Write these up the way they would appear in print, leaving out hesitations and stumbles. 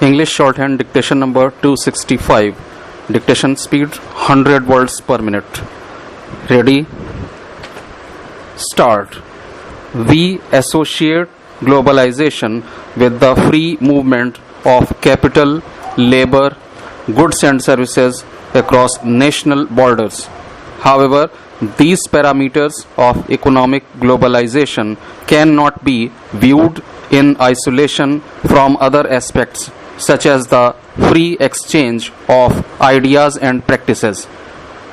English shorthand dictation number 265. Dictation speed 100 words per minute. Ready? Start. We associate globalization with the free movement of capital, labor, goods and services across national borders. However, these parameters of economic globalization cannot be viewed in isolation from other aspects such as the free exchange of ideas and practices.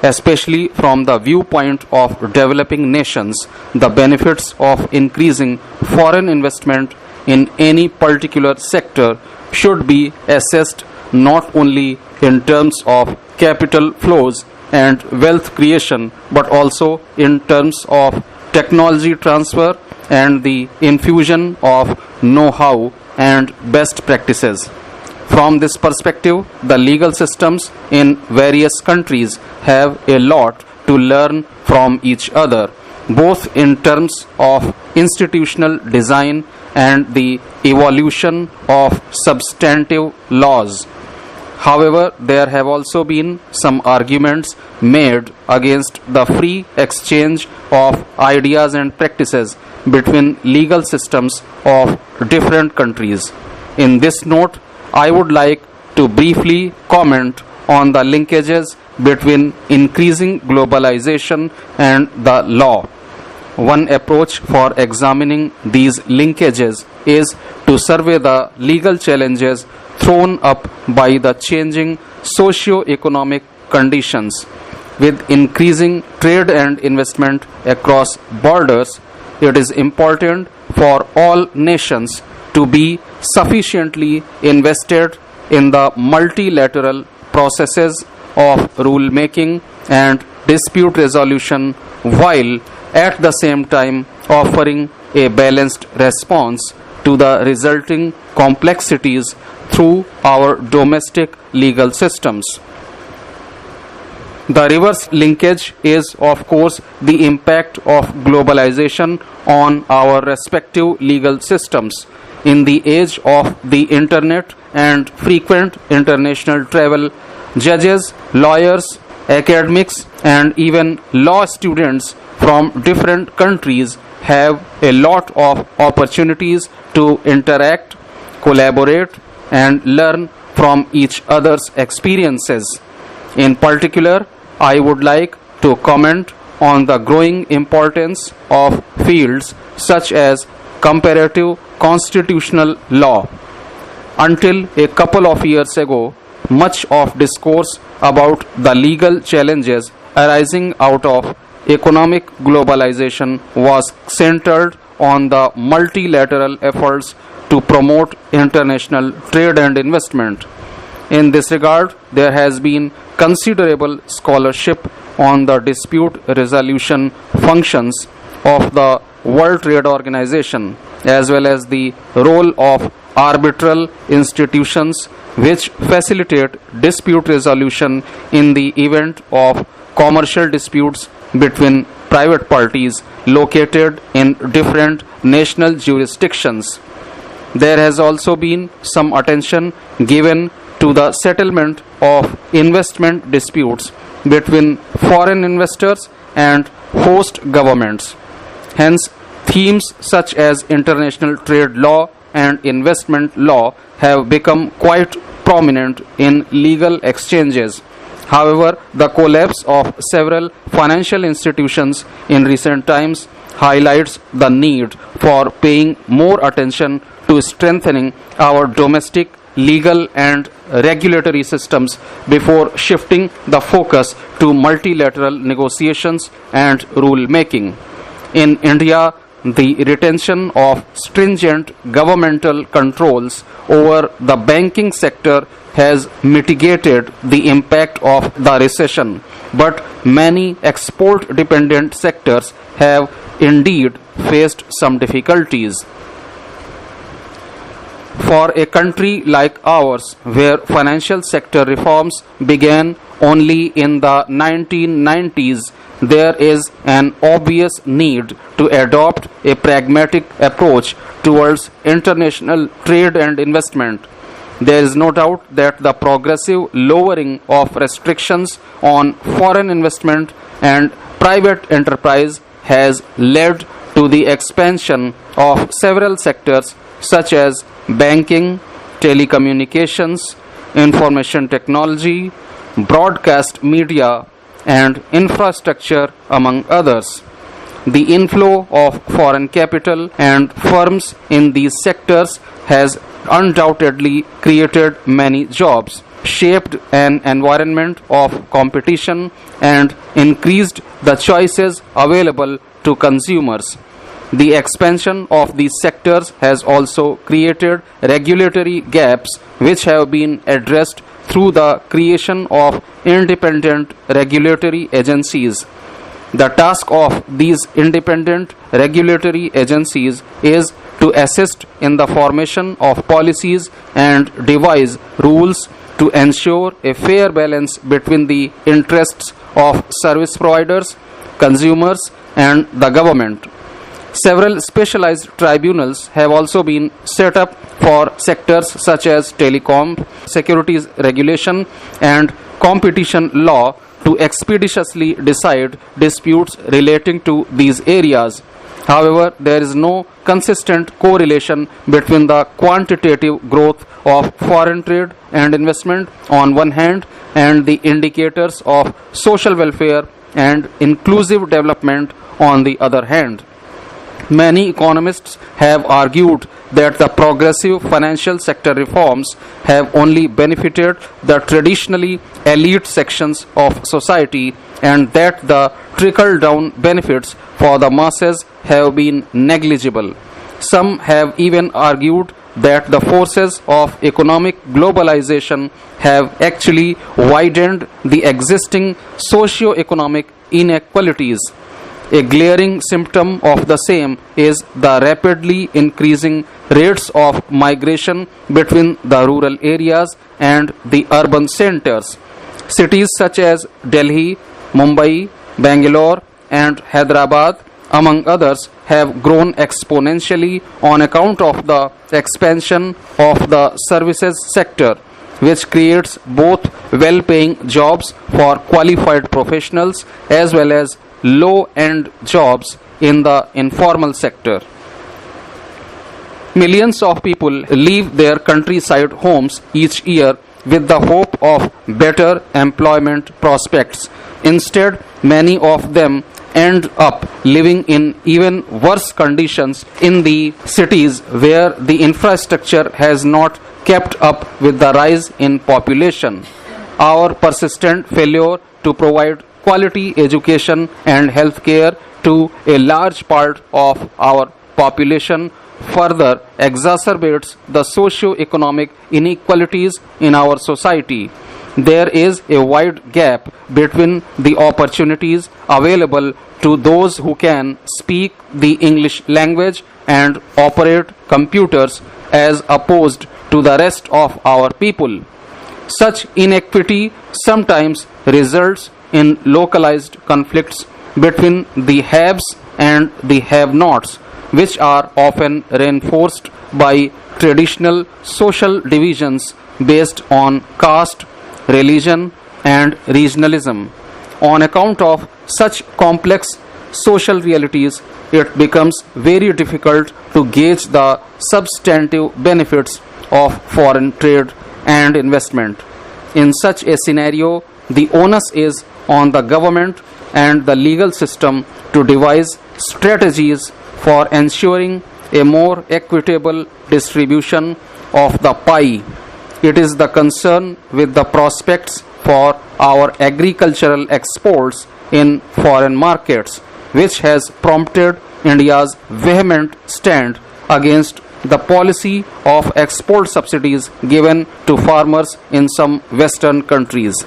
Especially from the viewpoint of developing nations, the benefits of increasing foreign investment in any particular sector should be assessed not only in terms of capital flows and wealth creation, but also in terms of technology transfer and the infusion of know-how and best practices. From this perspective, the legal systems in various countries have a lot to learn from each other, both in terms of institutional design and the evolution of substantive laws. However, there have also been some arguments made against the free exchange of ideas and practices between legal systems of different countries. In this note, I would like to briefly comment on the linkages between increasing globalization and the law. One approach for examining these linkages is to survey the legal challenges thrown up by the changing socio-economic conditions. With increasing trade and investment across borders, it is important for all nations to be sufficiently invested in the multilateral processes of rule making and dispute resolution, while at the same time offering a balanced response to the resulting complexities through our domestic legal systems. The reverse linkage is, of course, the impact of globalization on our respective legal systems. In the age of the internet and frequent international travel, judges, lawyers, academics, and even law students from different countries have a lot of opportunities to interact, collaborate, and learn from each other's experiences. In particular, I would like to comment on the growing importance of fields such as comparative constitutional law. Until a couple of years ago, much of discourse about the legal challenges arising out of economic globalization was centered on the multilateral efforts to promote international trade and investment. In this regard, there has been considerable scholarship on the dispute resolution functions of the World Trade Organization, as well as the role of arbitral institutions which facilitate dispute resolution in the event of commercial disputes between private parties located in different national jurisdictions. There has also been some attention given to the settlement of investment disputes between foreign investors and host governments. Hence, themes such as international trade law and investment law have become quite prominent in legal exchanges. However, the collapse of several financial institutions in recent times highlights the need for paying more attention to strengthening our domestic legal and regulatory systems before shifting the focus to multilateral negotiations and rule making. In India, the retention of stringent governmental controls over the banking sector has mitigated the impact of the recession, but many export-dependent sectors have indeed faced some difficulties. For a country like ours, where financial sector reforms began only in the 1990s, there is an obvious need to adopt a pragmatic approach towards international trade and investment. There is no doubt that the progressive lowering of restrictions on foreign investment and private enterprise has led to the expansion of several sectors such as banking, telecommunications, information technology, broadcast media, and infrastructure, among others. The inflow of foreign capital and firms in these sectors has undoubtedly created many jobs, shaped an environment of competition, and increased the choices available to consumers. The expansion of these sectors has also created regulatory gaps which have been addressed through the creation of independent regulatory agencies. The task of these independent regulatory agencies is to assist in the formation of policies and devise rules to ensure a fair balance between the interests of service providers, consumers, and the government. Several specialized tribunals have also been set up for sectors such as telecom, securities regulation, and competition law to expeditiously decide disputes relating to these areas. However, there is no consistent correlation between the quantitative growth of foreign trade and investment on one hand and the indicators of social welfare and inclusive development on the other hand. Many economists have argued that the progressive financial sector reforms have only benefited the traditionally elite sections of society and that the trickle-down benefits for the masses have been negligible. Some have even argued that the forces of economic globalization have actually widened the existing socio-economic inequalities. A glaring symptom of the same is the rapidly increasing rates of migration between the rural areas and the urban centers. Cities such as Delhi, Mumbai, Bangalore, and Hyderabad, among others, have grown exponentially on account of the expansion of the services sector, which creates both well-paying jobs for qualified professionals as well as low-end jobs in the informal sector. Millions of people leave their countryside homes each year with the hope of better employment prospects. Instead, many of them end up living in even worse conditions in the cities where the infrastructure has not kept up with the rise in population. Our persistent failure to provide quality education and health care to a large part of our population further exacerbates the socio-economic inequalities in our society. There is a wide gap between the opportunities available to those who can speak the English language and operate computers as opposed to the rest of our people. Such inequity sometimes results in localized conflicts between the haves and the have-nots, which are often reinforced by traditional social divisions based on caste, religion, and regionalism. On account of such complex social realities, it becomes very difficult to gauge the substantive benefits of foreign trade and investment. In such a scenario, the onus is on the government and the legal system to devise strategies for ensuring a more equitable distribution of the pie. It is the concern with the prospects for our agricultural exports in foreign markets which has prompted India's vehement stand against the policy of export subsidies given to farmers in some Western countries.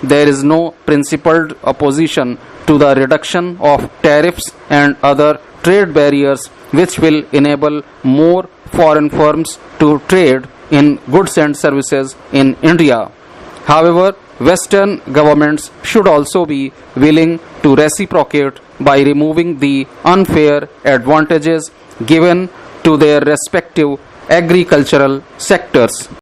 There is no principled opposition to the reduction of tariffs and other trade barriers which will enable more foreign firms to trade in goods and services in India. However, Western governments should also be willing to reciprocate by removing the unfair advantages given to their respective agricultural sectors.